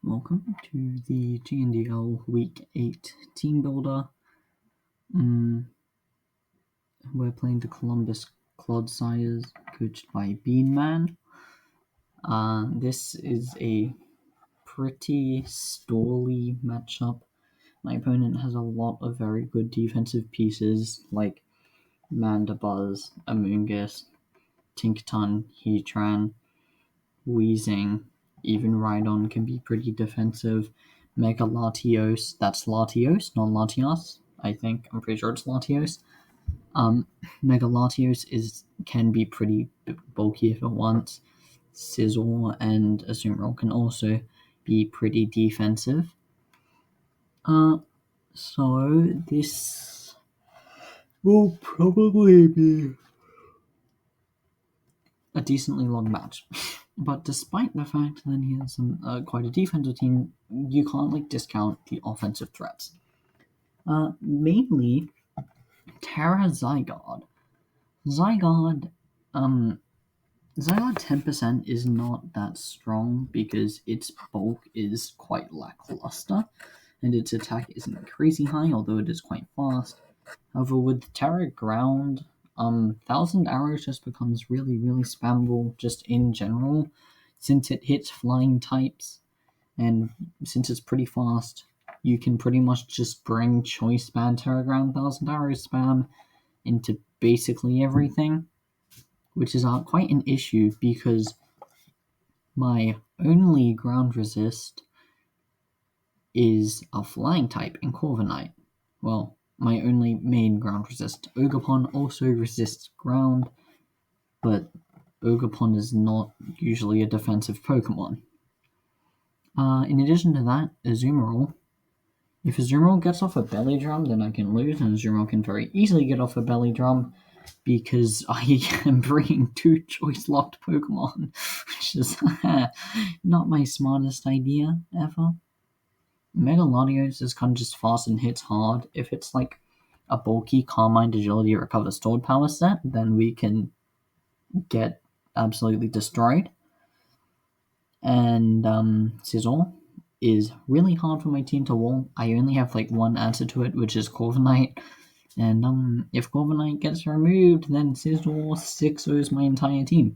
Welcome to the GNDL Week 8 Team Builder. We're playing the Columbus Clodsires, coached by Beanman. This is a pretty stally matchup. My opponent has a lot of very good defensive pieces like Mandibuzz, Amoonguss, Tinkaton, Heatran, Weezing, even Rhydon can be pretty defensive. Mega Latios, that's Latios, not Latios, I think. I'm pretty sure it's Latios. Mega Latios can be pretty bulky if it wants. Sizzle and Azumarill can also be pretty defensive. So this will probably be a decently long match. But despite the fact that he has quite a defensive team, you can't discount the offensive threats. Mainly Terra Zygarde. Zygarde 10% is not that strong because its bulk is quite lackluster and its attack isn't crazy high, although it is quite fast. However, with Terra Ground, 1,000 Arrows just becomes really, really spammable just in general, since it hits flying types, and since it's pretty fast, you can pretty much just bring Choice Band Terra Ground 1,000 Arrows spam into basically everything, which is quite an issue because my only ground resist is a flying type in Corviknight. Well, my only main ground resist. Ogerpon also resists ground, but Ogerpon is not usually a defensive Pokemon. In addition to that, Azumarill. If Azumarill gets off a belly drum, then I can lose, and Azumarill can very easily get off a belly drum because I am bringing 2 choice-locked Pokemon, which is not my smartest idea ever. Mega Latios is kind of just fast and hits hard. If it's a bulky Calm-Mind, Agility, Recover, Stored Power set, then we can get absolutely destroyed. And Sizzle is really hard for my team to wall. I only have one answer to it, which is Corviknight. And if Corviknight gets removed, then Sizzle 6-0s my entire team.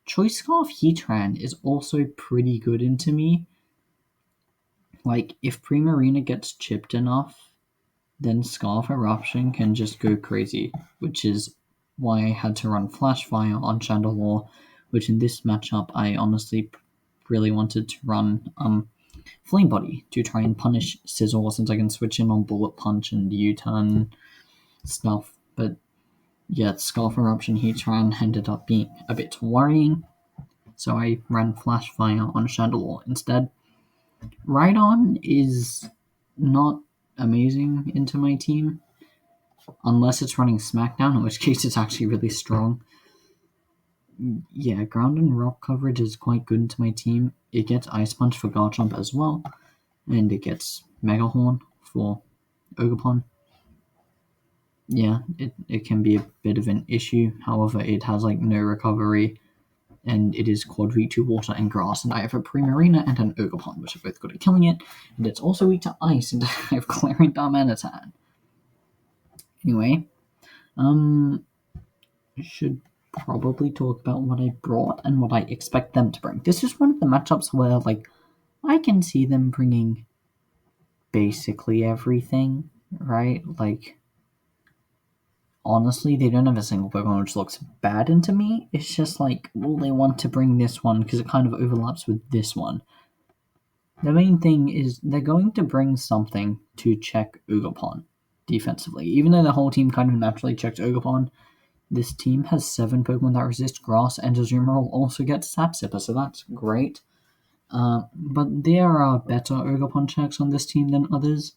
Choice Scarf Heatran is also pretty good into me. If Primarina gets chipped enough, then Scarf Eruption can just go crazy, which is why I had to run Flash Fire on Chandelure, which in this matchup I honestly really wanted to run Flame Body to try and punish Sizzle since I can switch in on Bullet Punch and U-Turn stuff. But yeah, Scarf Eruption Heatran ended up being a bit worrying, so I ran Flash Fire on Chandelure instead. Rhydon is not amazing into my team, unless it's running Smackdown, in which case it's actually really strong. Yeah, ground and rock coverage is quite good into my team. It gets Ice Punch for Garchomp as well, and it gets Mega Horn for Ogerpon. Yeah, it can be a bit of an issue. However, it has no recovery, and it is quad weak to water and grass, and I have a Primarina and an Ogerpon, which are both good at killing it, and it's also weak to ice, and I have Clarent Darmanitan. Anyway, I should probably talk about what I brought and what I expect them to bring. This is one of the matchups where, I can see them bringing basically everything, right? Honestly, they don't have a single Pokemon which looks bad into me. It's just well, they want to bring this one because it kind of overlaps with this one. The main thing is they're going to bring something to check Ogerpon defensively. Even though the whole team kind of naturally checks Ogerpon, this team has 7 Pokemon that resist Grass, and Azumarill also gets Sap Sipper, so that's great. But there are better Ogerpon checks on this team than others.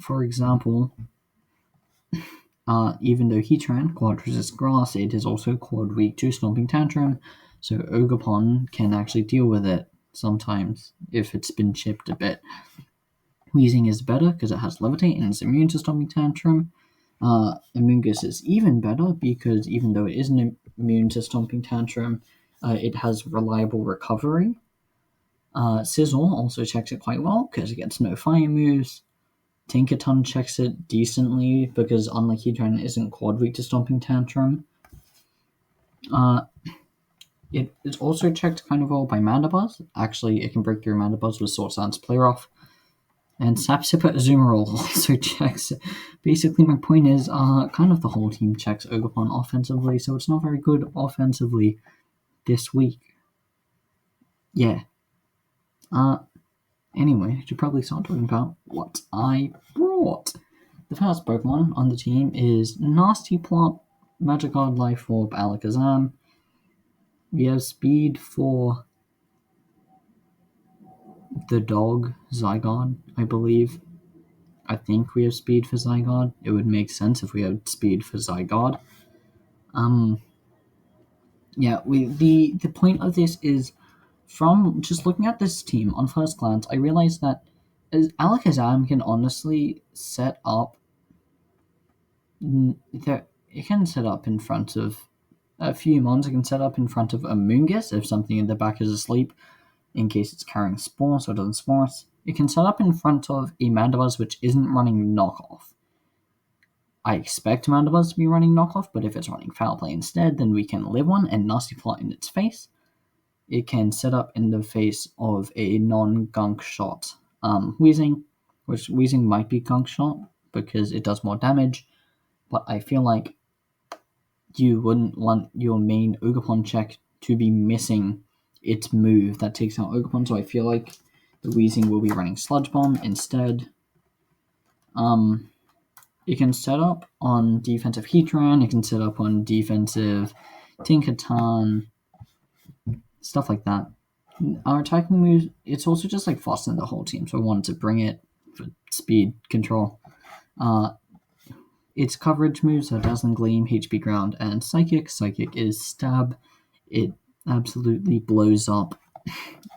For example, even though Heatran quad resists Grass, it is also quad weak to Stomping Tantrum, so Ogerpon can actually deal with it sometimes if it's been chipped a bit. Weezing is better because it has Levitate and is immune to Stomping Tantrum. Amoonguss is even better because even though it isn't immune to Stomping Tantrum, it has reliable recovery. Sizzle also checks it quite well because it gets no fire moves. Tinkaton checks it decently because unlike Heatran, it isn't quad weak to Stomping Tantrum. It's also checked kind of well by Mandibuzz. Actually, it can break through Mandibuzz with Swords Dance Play Rough. And Sapsipper Azumarill also checks. Basically, my point is, kind of the whole team checks Ogerpon offensively, so it's not very good offensively this week. Yeah. Anyway, I should probably start talking about what I brought. The first Pokemon on the team is Nasty Plot, Magikarp, Life Orb, Alakazam. We have speed for the dog, Zygarde, I believe. I think we have speed for Zygarde. It would make sense if we had speed for Zygarde. The point of this is, from just looking at this team on first glance, I realized that Alakazam can honestly set up. It can set up in front of a few mons. It can set up in front of a Moongus if something in the back is asleep, in case it's carrying spores or doesn't spores. It can set up in front of a Mandibuzz which isn't running knockoff. I expect Mandibuzz to be running knockoff, but if it's running foul play instead, then we can live one and Nasty Plot in its face. It can set up in the face of a non-gunk shot Weezing, which Weezing might be gunk shot because it does more damage, but I feel like you wouldn't want your main Ogerpon check to be missing its move that takes out Ogerpon, so I feel like the Weezing will be running Sludge Bomb instead. It can set up on defensive Heatran, it can set up on defensive Tinkaton, stuff like that. Our attacking moves, it's also just like faster than the whole team, so I wanted to bring it for speed control. Its coverage moves are Dazzling Gleam, HP Ground, and Psychic. Psychic is Stab. It absolutely blows up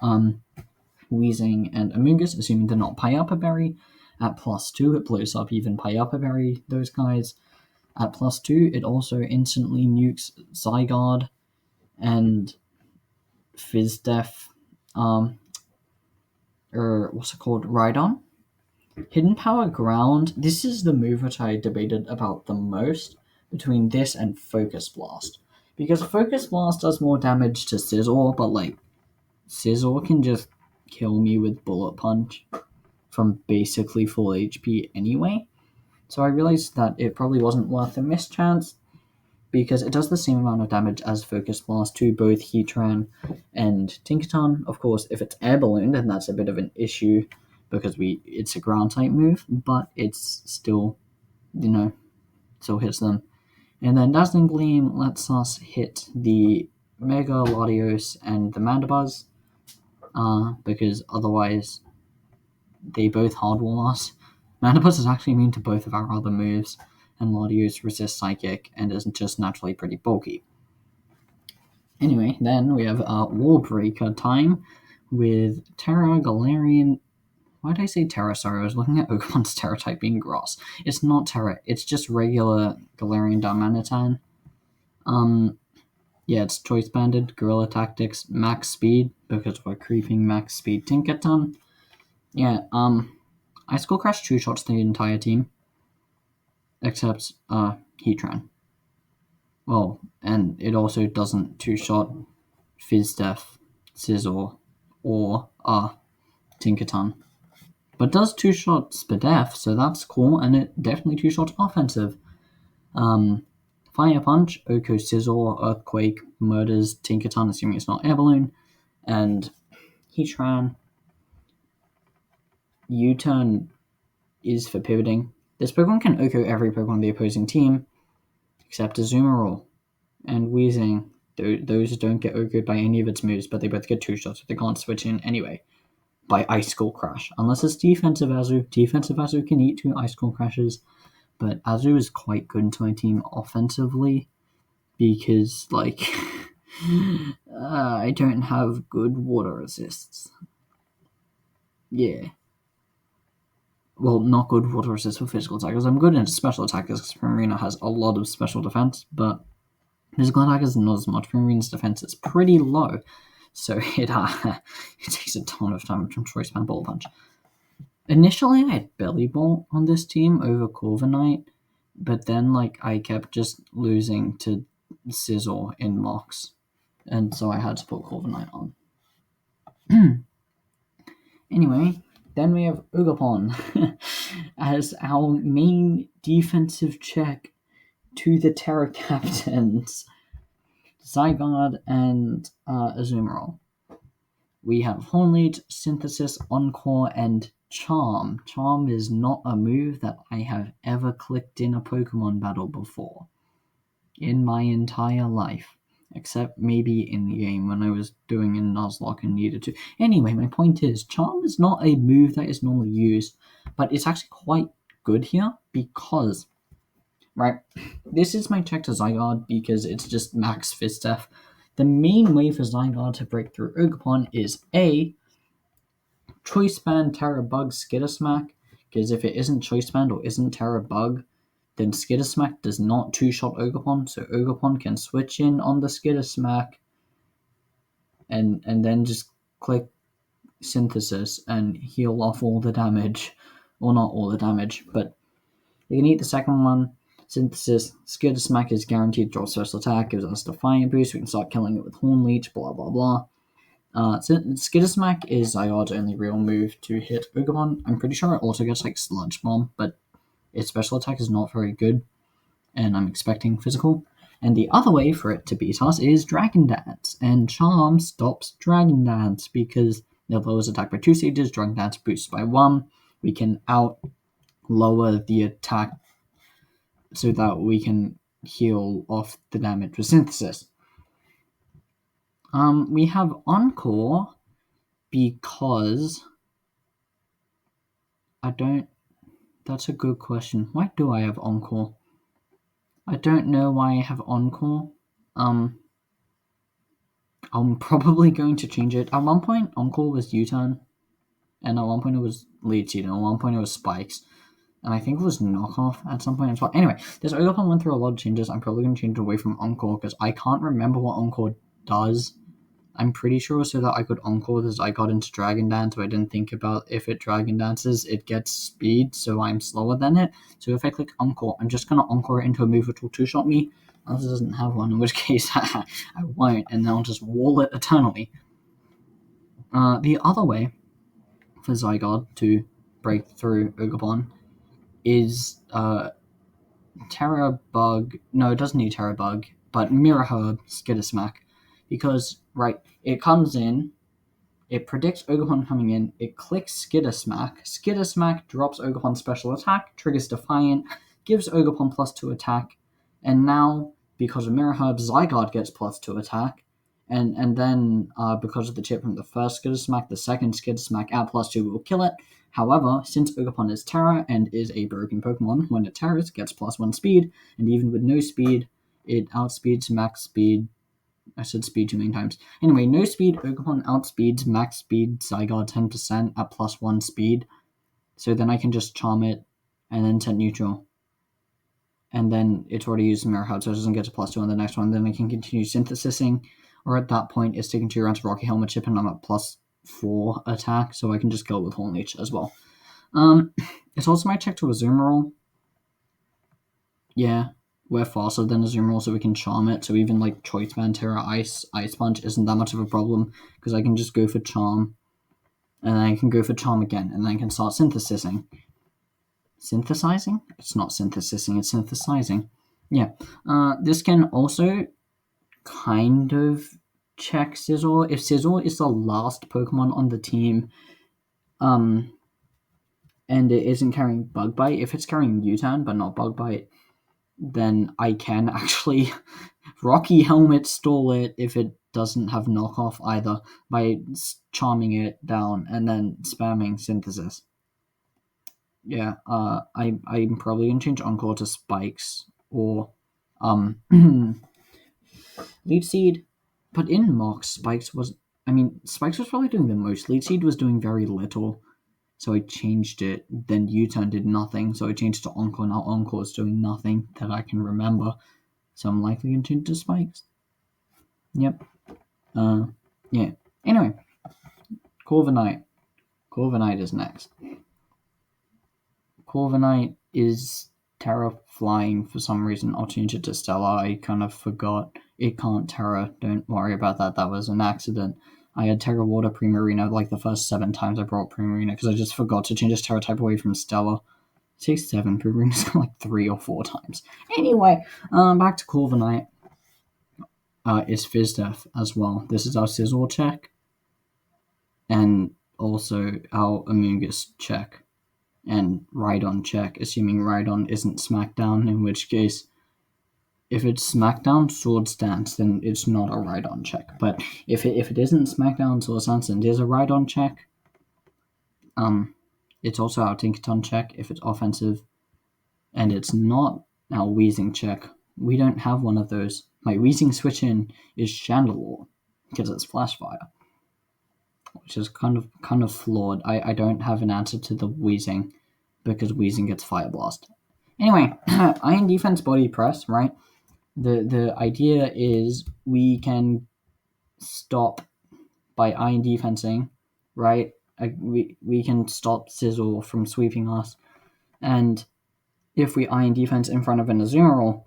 Weezing and Amoonguss, assuming they're not Pyapa Berry. At +2, it blows up even Pyapa Berry, those guys. At +2, it also instantly nukes Zygarde and Fizdef, Rhydon. Hidden Power Ground, this is the move which I debated about the most between this and Focus Blast. Because Focus Blast does more damage to Scizor, but like, Scizor can just kill me with Bullet Punch from basically full HP anyway. So I realized that it probably wasn't worth a mischance, because it does the same amount of damage as Focus Blast to both Heatran and Tinkaton. Of course, if it's Air Balloon, then that's a bit of an issue, because it's a ground type move, but it's still, still hits them. And then Dazzling Gleam lets us hit the Mega Latios and the Mandibuzz, because otherwise they both hardwall us. Mandibuzz is actually immune to both of our other moves, and Latios resists Psychic and is just naturally pretty bulky. Anyway, then we have Wall Breaker time with Terra, Galarian. Why did I say Terra? Sorry, I was looking at Ogerpon's Terra type being Grass. It's not Terra, it's just regular Galarian Darmanitan. It's Choice Banded, Guerrilla Tactics, Max Speed, because we're creeping Max Speed Tinkaton. Ice Skull Crash 2-shots the entire team, except Heatran. Well, and it also doesn't 2-shot Fizdef, Scizor, or Tinkaton. But does 2-shot Spadef, so that's cool, and it definitely 2-shots offensive. Fire Punch, Oko Scizor, Earthquake, murders Tinkaton, assuming it's not Air Balloon, and Heatran. U-turn is for pivoting. This Pokemon can Oko every Pokemon on the opposing team, except Azumarill and Weezing. Those don't get Oko'd by any of its moves, but they both get 2-shots, so they can't switch in anyway by Ice Skull Crash. Unless it's Defensive Azu. Defensive Azu can eat 2 Ice Skull Crashes, but Azu is quite good into my team offensively, because, I don't have good water resists. Yeah. Well, not good water resist for physical attackers. I'm good into special attackers because Primarina has a lot of special defense, but physical attackers not as much. Primarina's defense is pretty low, so it takes a ton of time from Choice Band Ball Punch. Initially, I had Belly Bolt on this team over Corviknight, but then I kept just losing to Sizzle in mocks, and so I had to put Corviknight on. Anyway, then we have Ogerpon as our main defensive check to the Terra Captains, Zygarde and Azumarill. We have Hornleech, Synthesis, Encore, and Charm. Charm is not a move that I have ever clicked in a Pokemon battle before in my entire life, except maybe in the game when I was doing a Nuzlocke and needed to. Anyway, my point is, Charm is not a move that is normally used, but it's actually quite good here because, right, this is my check to Zygarde because it's just max Fist Def. The main way for Zygarde to break through Ogerpon is A, Choice Band, Terra Bug, Skitter Smack, because if it isn't Choice Band or isn't Terra Bug, then Skitter Smack does not two-shot Ogerpon, so Ogerpon can switch in on the Skitter Smack and then just click Synthesis and heal off all the damage. Well, not all the damage, but you can eat the second one. Synthesis, Skitter Smack is guaranteed to draw special attack, gives us Defiant Boost, we can start killing it with Hornleech, blah blah blah. Skitter Smack is Zygarde's only real move to hit Ogerpon. I'm pretty sure it also gets Sludge Bomb, but its special attack is not very good, and I'm expecting physical. And the other way for it to beat us is Dragon Dance, and Charm stops Dragon Dance because it lowers attack by 2 stages, Dragon Dance boosts by 1. We can lower the attack so that we can heal off the damage with Synthesis. We have Encore because that's a good question. Why do I have Encore? I don't know why I have Encore. I'm probably going to change it. At one point, Encore was U-Turn, and at one point it was Lead Seed, and at one point it was Spikes. And I think it was Knockoff at some point as well. Anyway, this Ogerpon went through a lot of changes. I'm probably going to change it away from Encore because I can't remember what Encore does. I'm pretty sure so that I could Encore as I got into Dragon Dance, so I didn't think about if it Dragon Dances, it gets speed, so I'm slower than it. So if I click Encore, I'm just going to Encore it into a move which will two-shot me, unless it doesn't have one, in which case I won't, and then I'll just wall it eternally. The other way for Zygarde to break through Ogerpon is Terra Bug. No, it doesn't need Terra Bug, but Mirror Herb, Skitter Smack. Because, right, it comes in, it predicts Ogerpon coming in, it clicks Skitter Smack drops Ogerpon's special attack, triggers Defiant, gives Ogerpon +2 attack, and now, because of Mirror Herb, Zygarde gets +2 attack, and then, because of the chip from the first Skitter Smack, the second Skitter Smack at +2 will kill it. However, since Ogerpon is Terra and is a broken Pokemon, when it Terras, it gets +1 speed, and even with no speed, it outspeeds max speed. I said speed too many times. Anyway, no speed, Ogerpon outspeeds max speed Zygarde 10% at +1 speed. So then I can just Charm it and then set neutral. And then it's already used Mirror Herb, so it doesn't get to +2 on the next one. Then I can continue synthesizing. Or at that point, it's taking 2 rounds of Rocky Helmet Chip and I'm at +4 attack, so I can just kill it with Hornleech as well. It's also my check to Azumarill. Yeah, we're faster than Azumarill, so we can Charm it. So even Choice Band, Terra, Ice Punch isn't that much of a problem because I can just go for Charm, and then I can go for Charm again, and then I can start synthesizing. Synthesizing? It's not synthesizing, it's synthesizing. Yeah. This can also kind of check Sizzle. If Sizzle is the last Pokemon on the team, and it isn't carrying Bug Bite, if it's carrying U-Turn but not Bug Bite, then I can actually Rocky Helmet stall it if it doesn't have knockoff either by charming it down and then spamming Synthesis. Yeah, I'm probably gonna change Encore to Spikes or Lead Seed, but in Mox, Spikes was probably doing the most. Lead Seed was doing very little, so I changed it. Then U-Turn did nothing, so I changed to Encore. Now Encore is doing nothing that I can remember, so I'm likely going to change to Spikes. Yep. Yeah. Anyway, Corviknight. Corviknight is next. Corviknight is Terra flying for some reason. I'll change it to Stella. I kind of forgot. It can't Terra. Don't worry about that. That was an accident. I had Terra Water Primarina like the first 7 times I brought Primarina because I just forgot to change its Terra type away from Stella. It takes 7. Primarina's got like 3 or 4 times. Anyway, back to Corviknight. It's Fizz Death as well. This is our Sizzle check. And also our Amoonguss check. And Rhydon check, assuming Rhydon isn't Smackdown, in which case, if it's Smackdown Swords Dance, then it's not a Rhydon check. But if it isn't Smackdown Swords Dance and is a Rhydon check, it's also our Tinkaton check if it's offensive, and it's not our Weezing check. We don't have one of those. My Weezing switch in is Chandelure because it's Flash Fire, which is kind of flawed. I don't have an answer to the Weezing because Weezing gets Fire Blast. Anyway, Iron Defense Body Press, right? The idea is we can stop by Iron Defensing, right? We can stop Sizzle from sweeping us, and if we Iron Defense in front of an Azumarill,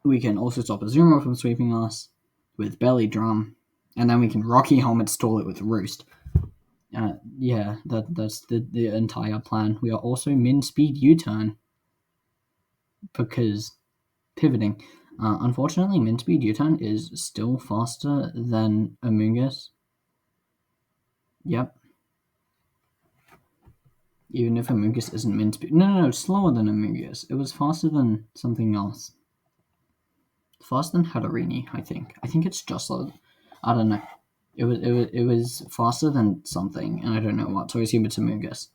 we can also stop Azumarill from sweeping us with Belly Drum, and then we can Rocky Helmet stall it with Roost. That's the entire plan. We are also min speed U-turn because pivoting. Unfortunately, min speed U-turn is still faster than Amoonguss. Yep. Even if Amoonguss isn't min speed. No, slower than Amoonguss. It was faster than something else. Faster than Hatterini, I think. I think it's just slow. I don't know. It was faster than something, and I don't know what. So I assume it's Amoonguss.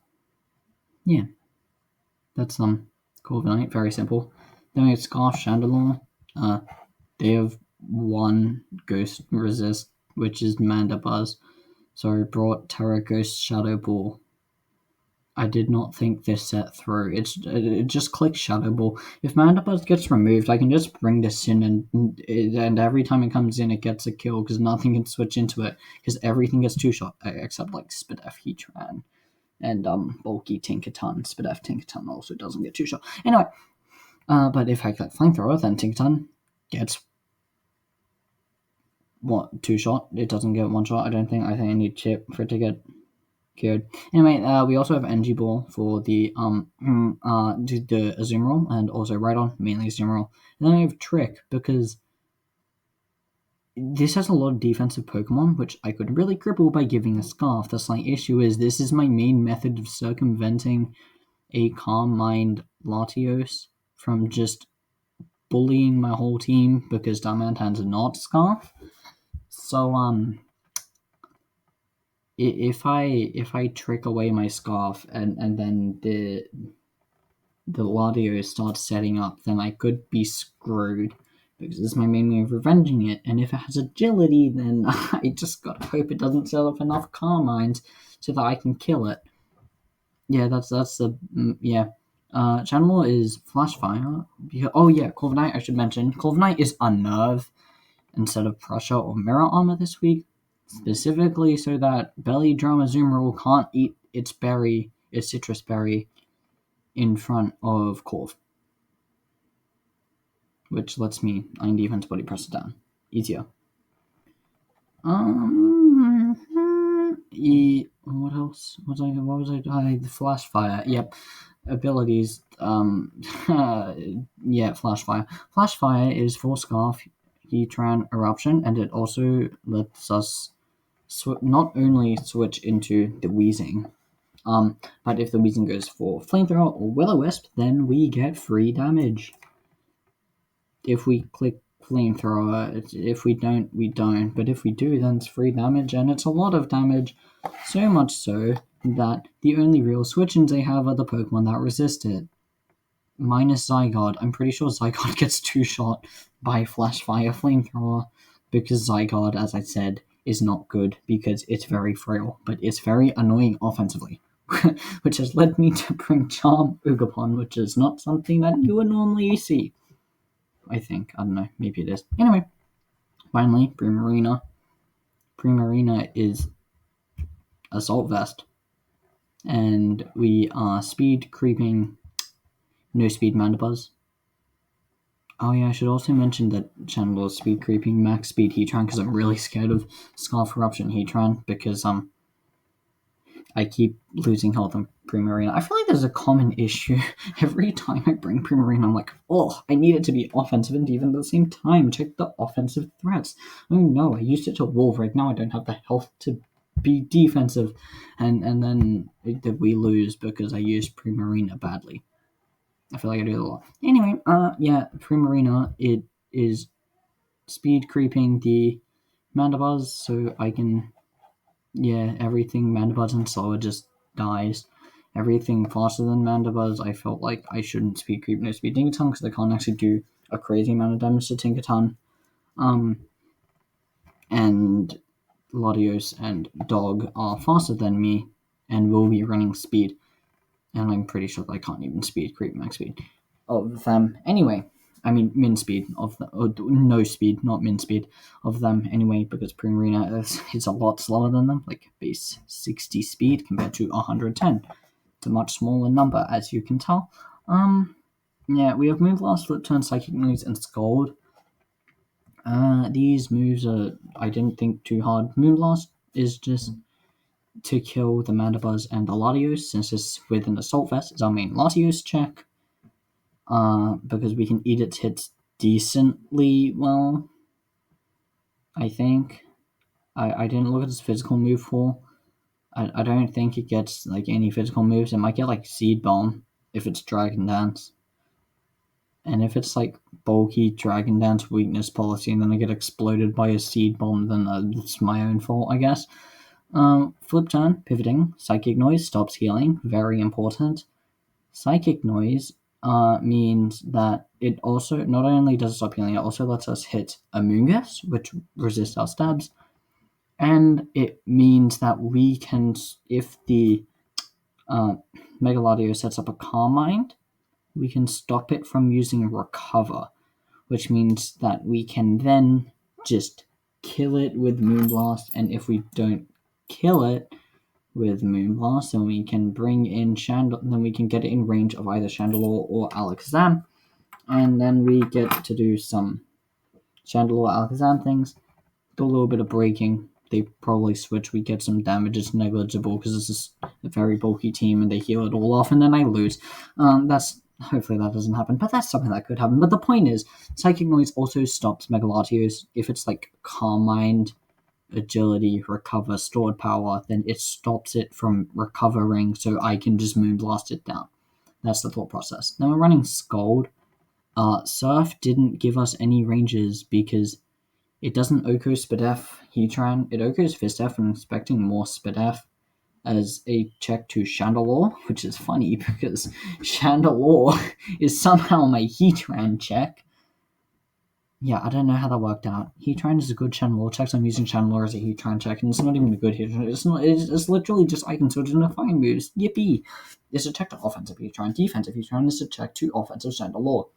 Yeah. That's Corviknight, very simple. Then we have Scarf Chandelure. They have 1 Ghost Resist, which is Mandibuzz. So I brought Terra Ghost Shadow Ball. I did not think this set through. It just clicks Shadow Ball. If Mandibuzz gets removed, I can just bring this in, and every time it comes in, it gets a kill because nothing can switch into it because everything gets 2-shot except like Spadef Heatran and bulky Tinkaton. Spadef Tinkaton also doesn't get 2-shot. Anyway, but if I click Flamethrower, then Tinkaton gets 2-shot. It doesn't get 1-shot. I think I need Chip for it to get cured. Anyway, we also have Energy Ball for the Azumarill and also Rhydon, mainly Azumarill. And then I have Trick because this has a lot of defensive Pokemon, which I could really cripple by giving a Scarf. The slight issue is this is my main method of circumventing a Calm Mind Latios from just bullying my whole team because Darmantan's not Scarf. So if I trick away my Scarf and then the Latios starts setting up, then I could be screwed because this is my main way of revenging it. And if it has agility, then I just gotta hope it doesn't set up enough Calm Minds so that I can kill it. Yeah, that's the Chandelure is Flash Fire. Corviknight, I should mention. Corviknight is Unnerve instead of Pressure or Mirror Armor this week, specifically so that Belly Drum Azumarill can't eat its citrus berry, in front of Corv, which lets me Iron Defense Body Press it down easier. What else? What was I? The Flash Fire. Yep. Abilities. Flash Fire. Flash Fire is for Scarf, Heatran, Eruption, and it also lets us not only switch into the Weezing, but if the Weezing goes for Flamethrower or Will-O-Wisp, then we get free damage. If we click Flamethrower, if we don't, we don't. But if we do, then it's free damage, and it's a lot of damage. So much so that the only real switch-ins they have are the Pokemon that resist it. Minus Zygarde. I'm pretty sure Zygarde gets 2-shot by Flash Fire Flamethrower, because Zygarde, as I said, is not good because it's very frail, but it's very annoying offensively. Which has led me to bring Charm Ugapon, which is not something that you would normally see. I think. I don't know. Maybe it is. Anyway, finally, Primarina. Primarina is Assault Vest, and we are speed creeping no speed Mandibuzz. Oh yeah, I should also mention that Chandelure speed creeping max speed Heatran because I'm really scared of Scarf Eruption Heatran because I keep losing health on Primarina. I feel like there's a common issue. Every time I bring Primarina, I'm like, oh, I need it to be offensive and even at the same time. Check the offensive threats. Oh no, I used it to Wolf. Right now I don't have the health to be defensive. And then we lose because I used Primarina badly. I feel like I do it a lot. Anyway, yeah, Primarina, it is speed creeping the Mandibuzz so I can... Yeah, everything Mandibuzz and slower just dies. Everything faster than Mandibuzz, I felt like I shouldn't speed creep no speed Tinkaton because I can't actually do a crazy amount of damage to Tinkaton. And Latios and Dog are faster than me and will be running speed. And I'm pretty sure I can't even speed creep max speed of them. Anyway, I mean min speed of the, no speed, not min speed of them anyway, because Primarina is a lot slower than them, like base 60 speed compared to 110. It's a much smaller number, as you can tell. Yeah, we have Moonblast, Flip Turn, Psychic Noise, and Scold. These moves are, I didn't think too hard. Moonblast is just to kill the Mandibuzz and the Latios, since it's with an Assault Vest, is our main Latios check. Because we can eat its hits decently well, I think. I didn't look at its physical move pool. I don't think it gets like any physical moves. It might get like Seed Bomb if it's Dragon Dance. And if it's like bulky Dragon Dance weakness policy and then I get exploded by a Seed Bomb, then it's my own fault, I guess. Flip Turn, Pivoting, Psychic Noise, stops healing, very important. Psychic Noise means that it also not only does it stop healing, it also lets us hit Amoonguss, which resists our stabs, and it means that we can, if the Megaladio sets up a Calm Mind, we can stop it from using Recover, which means that we can then just kill it with Moonblast, and if we don't kill it with Moonblast, then we can bring in then we can get it in range of either Chandelure or Alakazam, and then we get to do some Chandelure Alakazam things, do a little bit of breaking. They probably switch, we get some damage, it's negligible because this is a very bulky team and they heal it all off and then I lose. Hopefully that doesn't happen, but that's something that could happen. But the point is, Psychic Noise also stops Megalatios if it's like Calm Mind, Agility, Recover, Stored Power, then it stops it from recovering so I can just Moonblast it down. That's the thought process. Now we're running Scold. Surf didn't give us any ranges because it doesn't Oko Spadef Heatran. It Okos Fistef, and I'm expecting more Spadef as a check to Chandelure, which is funny because Chandelure is somehow my Heatran check. Yeah, I don't know how that worked out. Heatran is a good Chandelure check, so I'm using Chandelure as a Heatran check, and it's not even a good Heatran. It's literally just I can switch into fire moves. Yippee! It's a check to offensive Heatran. Defensive Heatran is a check to offensive Chandelure.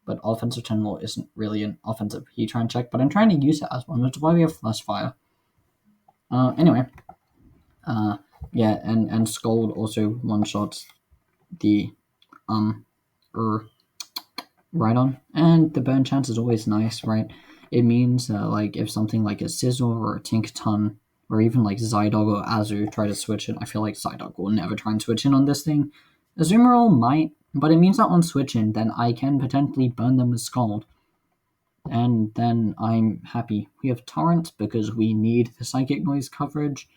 But offensive Chandelure isn't really an offensive Heatran check, but I'm trying to use it as one, which is why we have Flash Fire. Anyway. Yeah, and Scold also one-shots the Rhydon, and the burn chance is always nice, right? It means like if something like a Sizzle or a Tinkaton or even like Zydog or Azu try to switch in, I feel like Zydog will never try and switch in on this thing. Azumarill might, but it means that on switch in, then I can potentially burn them with Scald. And then I'm happy. We have Torrent because we need the Psychic Noise coverage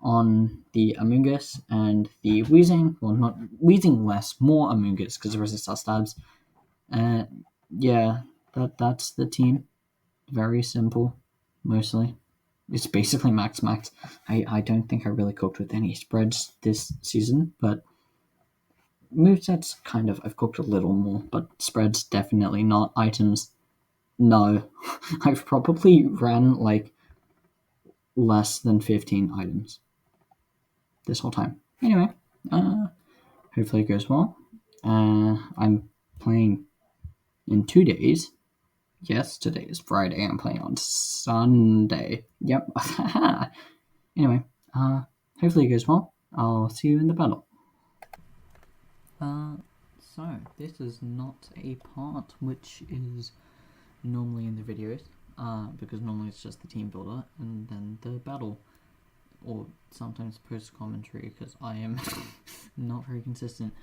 on the Amoonguss and the Weezing. Well, not Weezing less, more Amoonguss because it resists our stabs. Yeah, that's the team. Very simple, mostly. It's basically max. I don't think I really cooked with any spreads this season, but movesets kind of I've cooked a little more, but spreads definitely not. Items, no. I've probably ran like less than 15 items this whole time. Anyway, hopefully it goes well. I'm playing in 2 days Yes, today is Friday. I'm playing on Sunday. Yep. Anyway, hopefully it goes well. I'll see you in the battle. So this is not a part which is normally in the videos, because normally it's just the team builder and then the battle, or sometimes post commentary because I am not very consistent.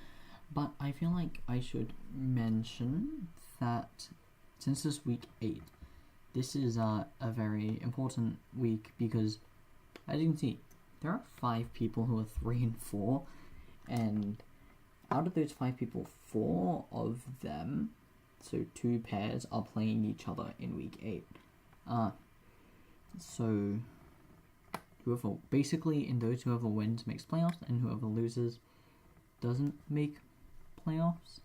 But I feel like I should mention that since this week 8, this is a very important week because, as you can see, there are 5 people who are 3 and 4, and out of those 5 people, 4 of them, so 2 pairs, are playing each other in week 8. So whoever, basically in those, whoever wins makes playoffs, and whoever loses doesn't make playoffs,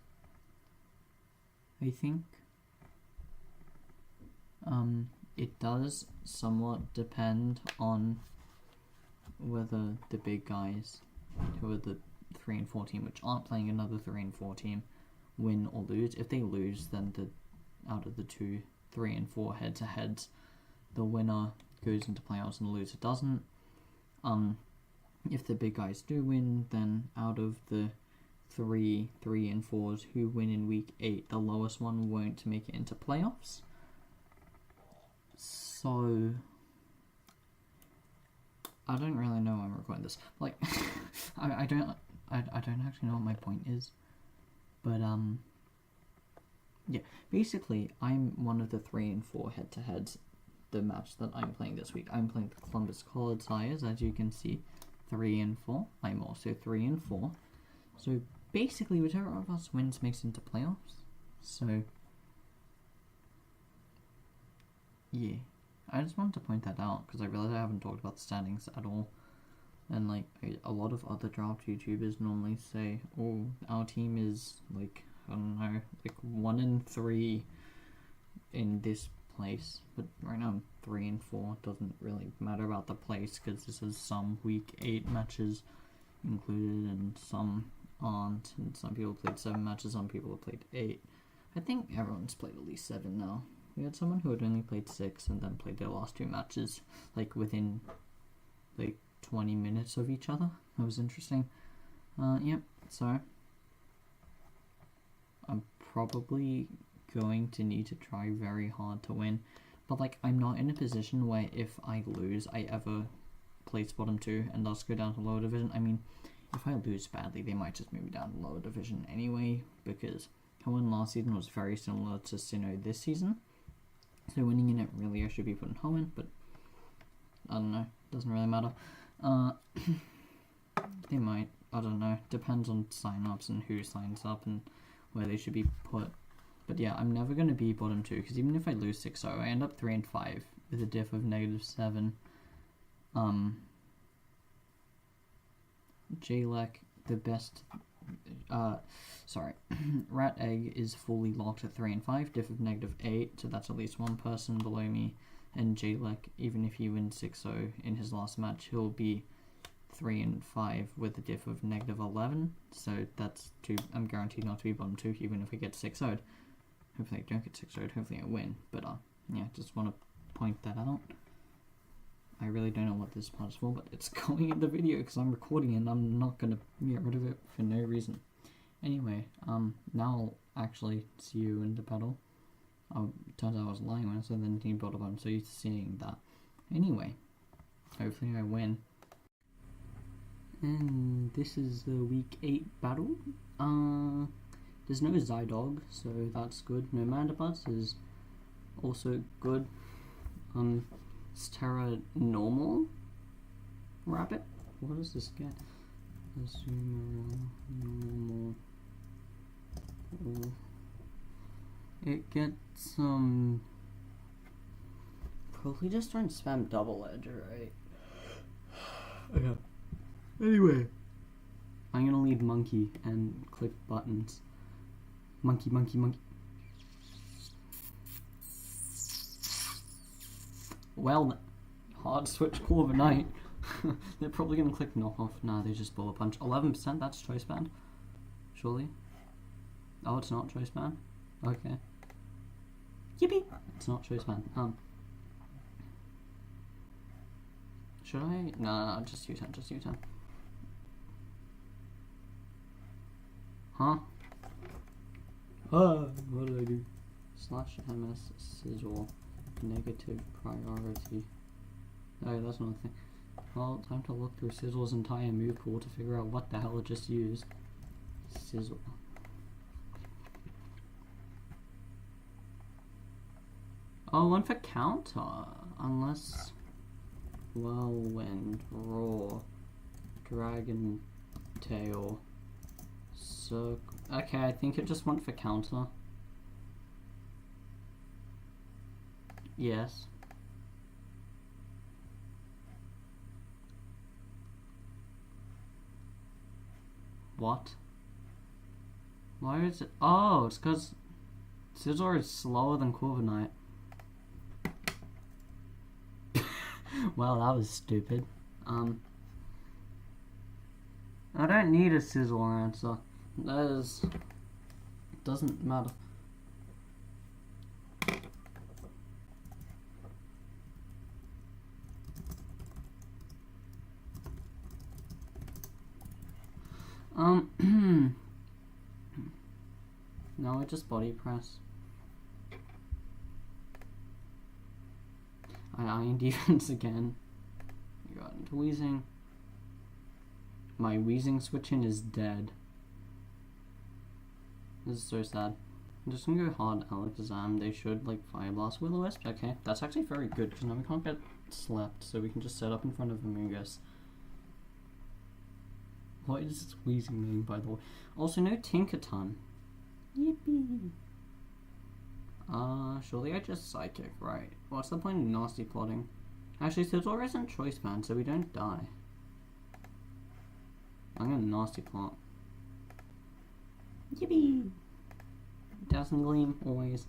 I think. It does somewhat depend on whether the big guys, who are the 3 and 4 team, which aren't playing another 3 and 4 team, win or lose. If they lose, then out of the 2, 3 and 4 head-to-heads, the winner goes into playoffs and the loser doesn't. If the big guys do win, then out of the 3 and 4s who win in week 8, the lowest one won't make it into playoffs. So I don't really know why I'm recording this. Like, I don't actually know what my point is. But yeah, basically I'm one of the 3 and 4 head-to-heads. The match that I'm playing this week, I'm playing the Columbus Clodsires, as you can see, 3 and 4. I'm also 3 and 4. So basically, whichever of us wins makes into playoffs. So yeah, I just wanted to point that out because I realized I haven't talked about the standings at all. And like a lot of other draft YouTubers normally say, "Oh, our team is like, I don't know, like 1 and 3 in this place." But right now I'm 3 and 4. It doesn't really matter about the place because this is some week 8 matches included and some aren't. And some people played 7 matches, some people have played 8. I think everyone's played at least 7 now. We had someone who had only played 6 and then played their last 2 matches like within like 20 minutes of each other. That was interesting. Yep, so I'm probably going to need to try very hard to win, but like I'm not in a position where if I lose I ever place bottom 2 and thus go down to lower division. I mean, if I lose badly they might just move me down to lower division anyway, because how I won last season was very similar to Sinnoh this season. So winning in it really I should be putting home in, but I don't know, doesn't really matter. They might, I don't know, depends on sign-ups and who signs up and where they should be put. But yeah, I'm never going to be bottom 2, because even if I lose 6-0, I end up 3 and 5 with a diff of -7. J-Lec, the best, Rat Egg is fully locked at 3 and 5, diff of -8, so that's at least one person below me. And J-Lec, even if he wins 6-0 in his last match, he'll be 3 and 5 with a diff of -11. So that's 2. I'm guaranteed not to be bottom 2, even if I get 6-0'd. Hopefully I don't get 6-0'd. Hopefully I win. But yeah, just want to point that out. I really don't know what this part is for, but it's going in the video because I'm recording it and I'm not gonna get rid of it for no reason. Anyway, now I'll actually see you in the battle. Turns out I was lying when I said the team builder, but I'm so used to seeing that. Anyway, hopefully I win. And this is the week 8 battle. There's no Zydog, so that's good. No Mandibuds is also good. Stera normal rabbit. What does this get? Normal. It gets probably just trying to spam double edge, right? Okay. Anyway, I'm gonna leave monkey and click buttons. Monkey, monkey, monkey. Well, hard switch call overnight. They're probably gonna click knockoff. Nah, they just bullet punch. 11%, that's choice band. Surely? Oh, it's not choice band? Okay. Yippee! It's not choice band. Should I? No, just U-turn, just U-turn. Huh? What did I do? Slash MS sizzle. Negative priority. Oh, that's another thing. Well, time to look through Sizzle's entire move pool to figure out what the hell it just used. Sizzle. Oh, one for counter. Unless... Whirlwind, Roar, Dragon Tail, Circle... Okay, I think it just went for counter. Yes. What? Why is it? Oh, it's because Scizor is slower than Corviknight. Well, that was stupid. I don't need a Scizor answer. That is... doesn't matter. No, I just body press. I iron defense again. I got into wheezing. My wheezing switching is dead. This is so sad. I'm just gonna go hard alakazam. They should like Fire Blast Will-O-Wisp. Okay, that's actually very good because now we can't get slept, so we can just set up in front of Amogus. What is this wheezing mean, by the way? Also, no Tinkaton. Yippee! Surely I just Psychic, right? What's the point of nasty plotting? Actually, Scizor isn't choice band, so we don't die. I'm gonna nasty plot. Yippee! Dazzling Gleam, always.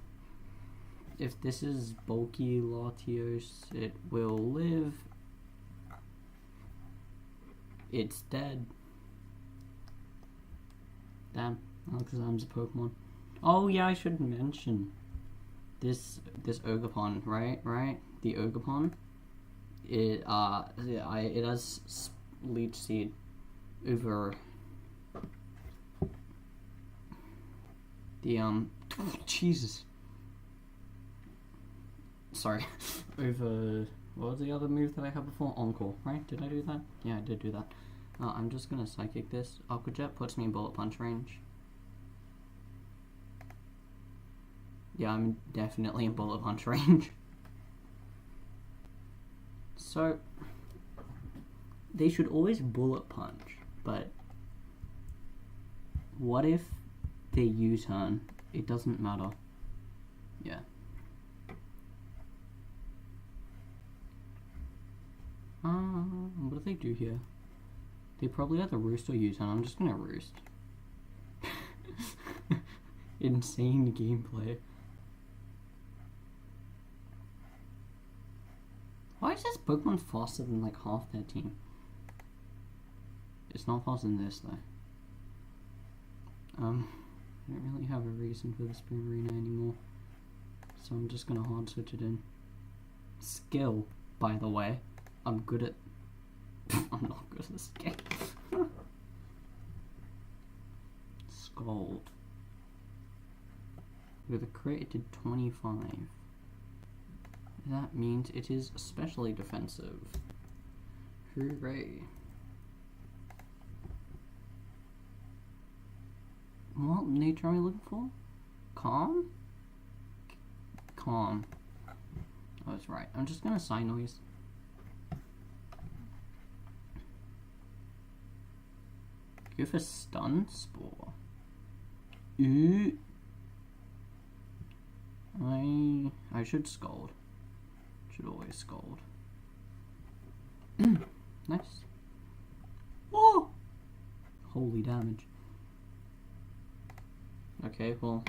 If this is bulky Latios, it will live. It's dead. Damn, Alakazam's a Pokemon. Oh yeah, I should mention this Ogerpon, right? The Ogerpon. It has Leech Seed over the Jesus. Sorry, over what was the other move that I had before? Encore, right? Did I do that? Yeah, I did do that. I'm just gonna Psychic this. Aqua Jet puts me in Bullet Punch range. Yeah, I'm definitely in Bullet Punch range. So, they should always Bullet Punch, but what if they U-turn? It doesn't matter. Yeah. What do they do here? They probably have the Roost or U-turn. I'm just gonna Roost. Insane gameplay. Why is this Pokemon faster than like half their team? It's not faster than this though. I don't really have a reason for the Spring Arena anymore, so I'm just gonna hard switch it in. Skill, by the way, I'm good at. I'm not good at this game. Scold. With a crit, it did 25. That means it is especially defensive. Hooray. What nature are we looking for? Calm? Calm. Oh, that's right. I'm just gonna sign noise. Go for Stun Spore. Ooh. I should Scold. Should always Scold. Nice. Whoa! Holy damage. Okay, well,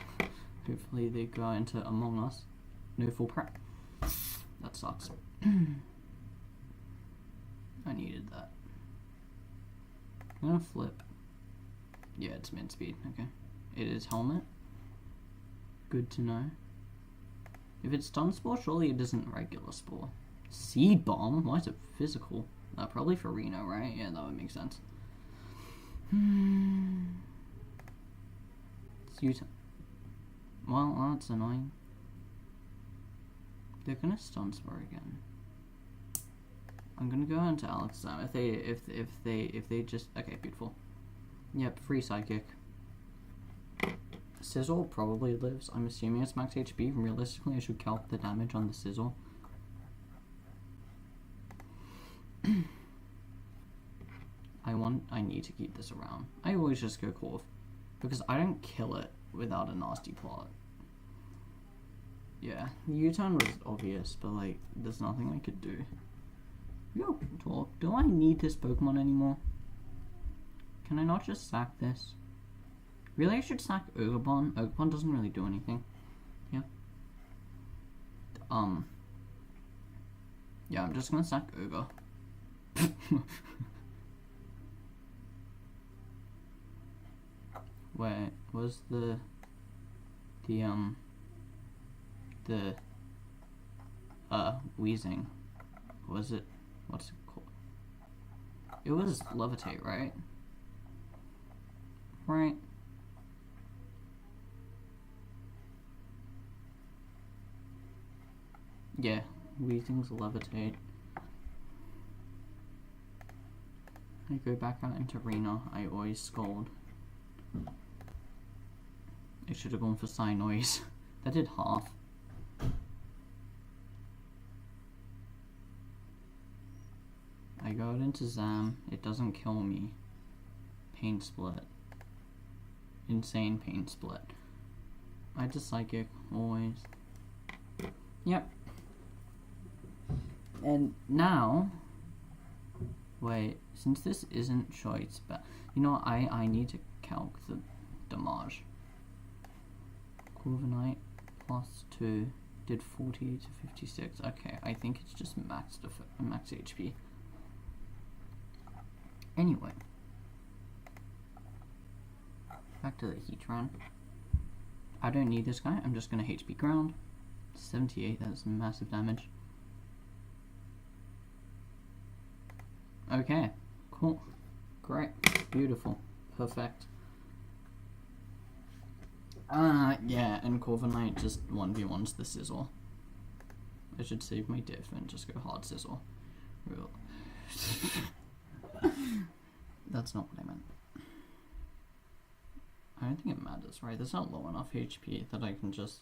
hopefully they go into Among Us. No full prep. That sucks. I needed that. I'm gonna flip. Yeah, it's mid speed. Okay. It is Helmet. Good to know. If it's stun spore, surely it isn't regular spore. Seed bomb? Why is it physical? Probably for Reno, right? Yeah, that would make sense. It's U-turn. Well, that's annoying. They're gonna stun spore again. I'm gonna go into alakazam. If they just okay, beautiful. Yep, free psychic. Sizzle probably lives. I'm assuming it's max HP. Realistically, I should calc the damage on the sizzle. I need to keep this around. I always just go Corv because I don't kill it without a nasty plot. Yeah, the U-turn was obvious, but like, there's nothing I could do. Yo, talk. Do I need this Pokemon anymore? Can I not just sack this? Really, I should sack Ogrebon. Ogrebon doesn't really do anything. Yeah. Yeah, I'm just gonna sack Ogre. Wait, was the wheezing? Was it? What's it called? It was levitate, right? Right. Yeah, wheezing's levitate. I go back out into Reno. I always scold. I should have gone for Psy Noise. That did half. I go out into Zam. It doesn't kill me. Pain split. Insane pain split. I just psychic always. Yep. And now, wait. Since this isn't choice, but you know what, I need to calc the damage. Corviknight plus 2 did 48 to 56. Okay, I think it's just max HP. Anyway, back to the Heatran. I don't need this guy. I'm just gonna HP ground. 78. That's massive damage. Okay, cool, great, beautiful, perfect. Yeah, and Corviknight just 1v1s the Sizzle. I should save my diff and just go hard Sizzle. Real. That's not what I meant. I don't think it matters, right? There's not low enough HP that I can just...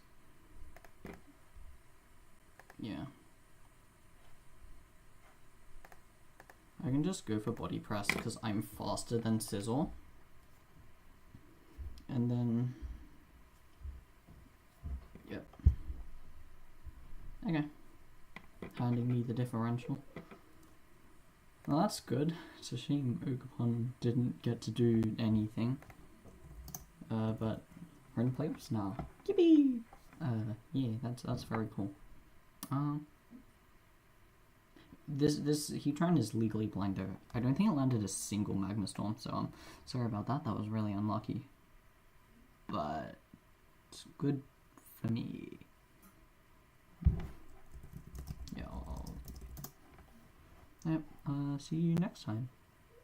Yeah. I can just go for body press because I'm faster than Sizzle. And then... Yep. Okay. Handing me the differential. Well, that's good. It's a shame Ogrebon didn't get to do anything. But we're in playoffs now. Yippee! Yeah, that's very cool. This Heatran is legally blind though. I don't think it landed a single Magnastorm, so I'm sorry about that. That was really unlucky. But it's good for me. Yeah. Yep. See you next time.